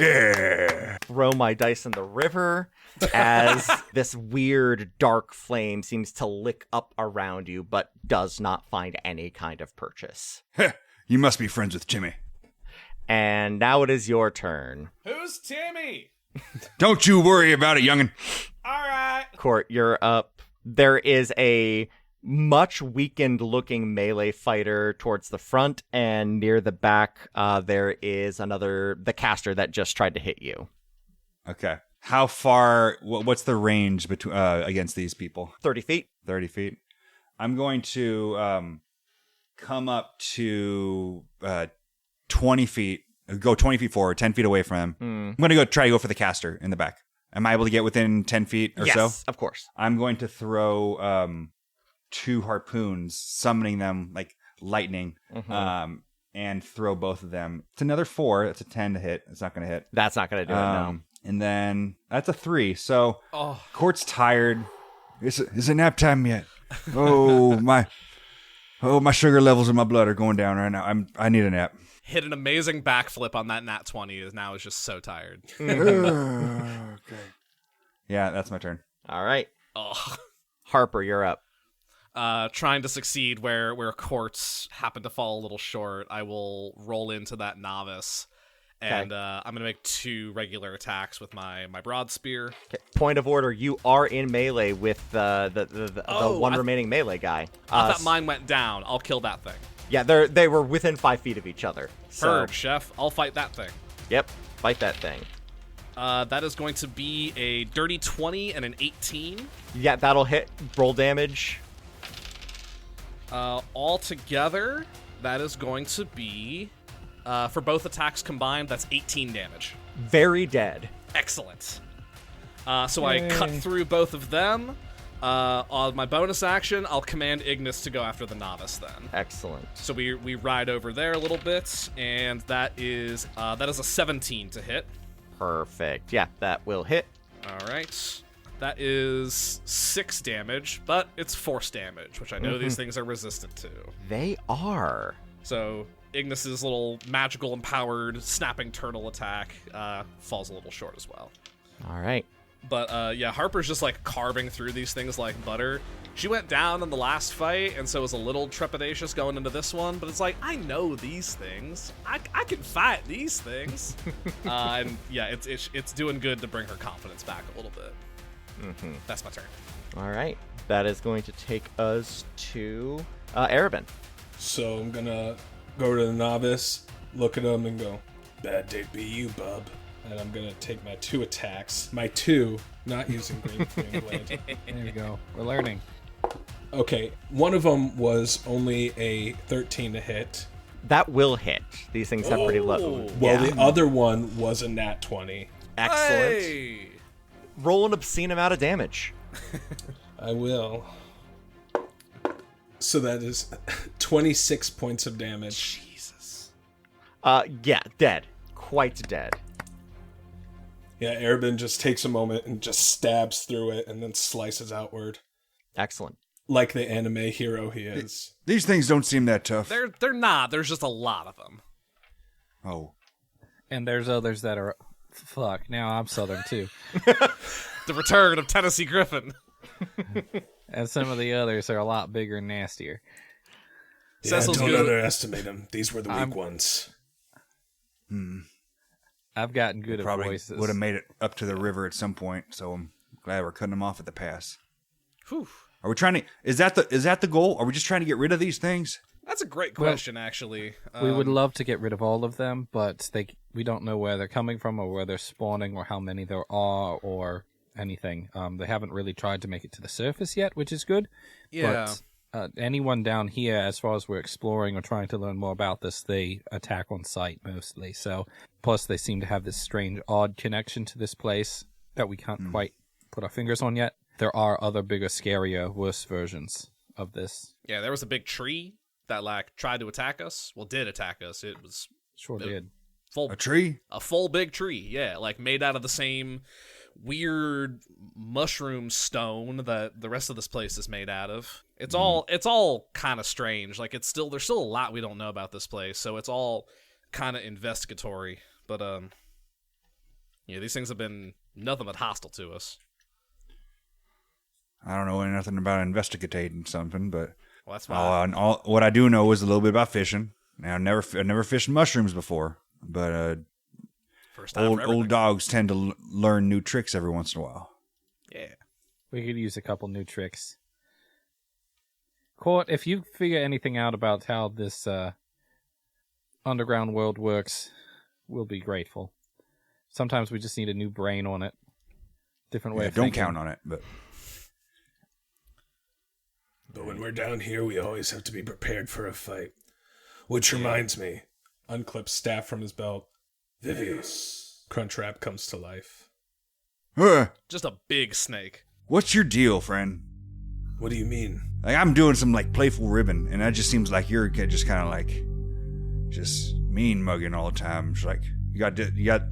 Yeah. Throw my dice in the river as this weird dark flame seems to lick up around you, but does not find any kind of purchase. You must be friends with Jimmy. And now it is your turn. Who's Timmy? Don't you worry about it, youngin'. All right. Court, you're up. There is a much weakened looking melee fighter towards the front, and near the back there is the caster that just tried to hit you. Okay. How far? What's the range between against these people? 30 feet. 30 feet. I'm going to come up to 20 feet. Go 20 feet forward, 10 feet away from him. I'm going to try to go for the caster in the back. Am I able to get within 10 feet or so? Yes, of course. I'm going to throw 2 harpoons, summoning them like lightning, and throw both of them. It's another 4. That's a 10 to hit. It's not going to hit. That's not going to do it, no. And then that's a 3. So Court's tired. Is it nap time yet? My sugar levels in my blood are going down right now. I need a nap. Hit an amazing backflip on that nat 20. Is just so tired. Okay. Yeah, that's my turn. All right. Oh. Harper, you're up. Trying to succeed where Courts happen to fall a little short, I will roll into that novice, and I'm going to make 2 regular attacks with my broad spear. Okay. Point of order, you are in melee with the one remaining melee guy. I thought mine went down. I'll kill that thing. Yeah, they were within 5 feet of each other. So. Heard, Chef. I'll fight that thing. Yep, fight that thing. That is going to be a dirty 20 and an 18. Yeah, that'll hit. Roll damage. All together, that is going to be, for both attacks combined, that's 18 damage. Very dead. Excellent. So I cut through both of them. On my bonus action, I'll command Ignis to go after the novice then. Excellent. So we ride over there a little bit, and that is a 17 to hit. Perfect. Yeah, that will hit. All right. That is 6 damage, but it's force damage, which I know these things are resistant to. They are. So Ignis's little magical empowered snapping turtle attack falls a little short as well. All right. But yeah, Harper's just like carving through these things like butter. She went down in the last fight, and so was a little trepidatious going into this one. But it's like, I know these things. I can fight these things. And yeah, it's doing good to bring her confidence back a little bit. Mm-hmm. That's my turn. All right. That is going to take us to Arabin. So I'm gonna go to the novice, look at him, and go, "Bad day be you, bub." And I'm gonna take my 2 attacks. My 2, not using Green Flame Blade. There we go. We're learning. Okay, one of them was only a 13 to hit. That will hit. These things have pretty low. Well, the other one was a nat 20. Excellent. Hey! Roll an obscene amount of damage. I will. So that is 26 points of damage. Jesus. Yeah, dead. Quite dead. Yeah, Arabin just takes a moment and just stabs through it and then slices outward. Excellent. Like the anime hero he is. These things don't seem that tough. They're not. There's just a lot of them. Oh. And there's others that are... Fuck, now I'm Southern too. The return of Tennessee Griffin. And some of the others are a lot bigger and nastier. Yeah, Cecil's don't good. underestimate them. These were the weak ones. I've gotten good at Probably voices. would have made it up to the river at some point, so I'm glad we're cutting them off at the pass. Whew. Are we trying to... Is that the goal? Are we just trying to get rid of these things? That's a great question, actually. We would love to get rid of all of them, but we don't know where they're coming from or where they're spawning or how many there are or anything. They haven't really tried to make it to the surface yet, which is good. Yeah. But anyone down here, as far as we're exploring or trying to learn more about this, they attack on sight mostly. So, plus they seem to have this strange, odd connection to this place that we can't quite put our fingers on yet. There are other bigger, scarier, worse versions of this. Yeah, there was a big tree that like tried to attack us. Well, did attack us. It was Sure did. full A tree? a full big tree. Yeah, like made out of the same weird mushroom stone that the rest of this place is made out of. It's all kind of strange. Like there's still a lot we don't know about this place, so it's all kind of investigatory. But yeah, these things have been nothing but hostile to us. I don't know nothing about investigating something, but Well, that's fine. what I do know is a little bit about fishing. Now, I never fished mushrooms before, but First time for everything. old dogs tend to learn new tricks every once in a while. Yeah. We could use a couple new tricks. Court, if you figure anything out about how this underground world works, we'll be grateful. Sometimes we just need a new brain on it. Different way Yeah, of don't thinking. count on it, but But when we're down here, we always have to be prepared for a fight. Which reminds me, unclips staff from his belt. Vivius. Crunchwrap comes to life. Just a big snake. What's your deal, friend? What do you mean? Like, I'm doing some like playful ribbon, and that just seems like you're just kind of like just mean mugging all the time. It's like you got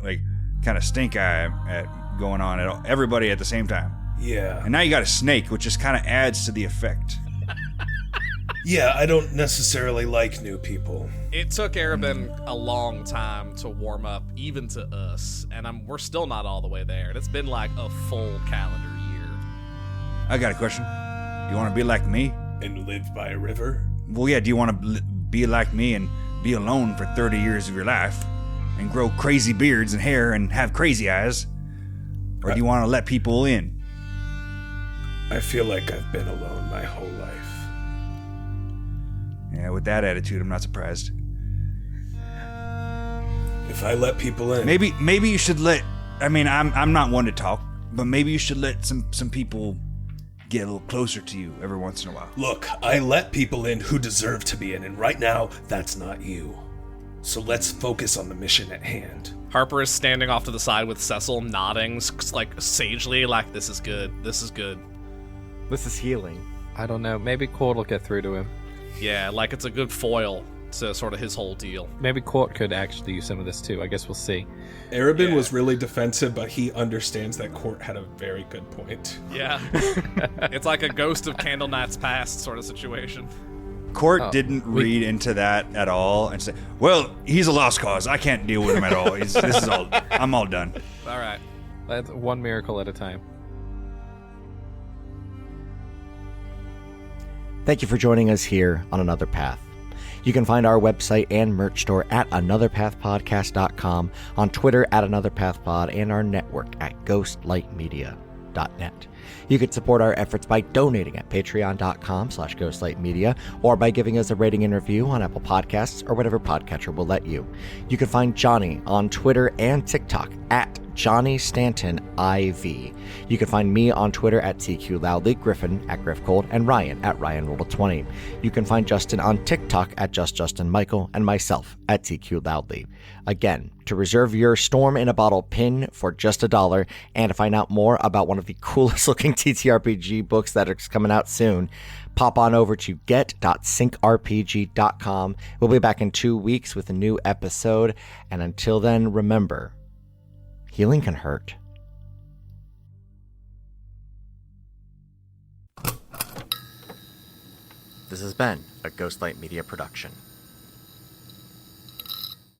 like kind of stink eye at going on at everybody at the same time. Yeah. And now you got a snake, which just kind of adds to the effect. Yeah, I don't necessarily like new people. It took Arabin a long time to warm up, even to us, and we're still not all the way there. And it's been like a full calendar year. I got a question. You want to be like me? And live by a river? Well, yeah. Do you want to be like me and be alone for 30 years of your life and grow crazy beards and hair and have crazy eyes? Or do you want to let people in? I feel like I've been alone my whole life. Yeah, with that attitude, I'm not surprised. If I let people in... Maybe you should let... I mean, I'm not one to talk, but maybe you should let some people get a little closer to you every once in a while. Look, I let people in who deserve to be in, and right now, that's not you. So let's focus on the mission at hand. Harper is standing off to the side with Cecil, nodding, like sagely, like this is good. This is good. This is healing. I don't know. Maybe Court will get through to him. Yeah, like it's a good foil to sort of his whole deal. Maybe Court could actually use some of this too. I guess we'll see. Arabin was really defensive, but he understands that Court had a very good point. Yeah. It's like a ghost of Candlenight's past sort of situation. Court didn't read into that at all and say, well, he's a lost cause. I can't deal with him at all. I'm all done. All right. That's one miracle at a time. Thank you for joining us here on Another Path. You can find our website and merch store at anotherpathpodcast.com, on Twitter at anotherpathpod, and our network at ghostlightmedia.net. You can support our efforts by donating at patreon.com/ghostlightmedia, or by giving us a rating and review on Apple Podcasts or whatever podcatcher will let you. You can find Johnny on Twitter and TikTok at Johnny Stanton IV. You can find me on Twitter at TQ Loudly, Griffin at Griff Cold, and Ryan at RyanRoll20. You can find Justin on TikTok at JustJustinMichael, and myself at TQ Loudly. Again, to reserve your Storm in a Bottle pin for just $1, and to find out more about one of the coolest looking TTRPG books that is coming out soon, pop on over to get.synkrpg.com. We'll be back in 2 weeks with a new episode, and until then, remember, healing can hurt. This has been a Ghostlight Media production.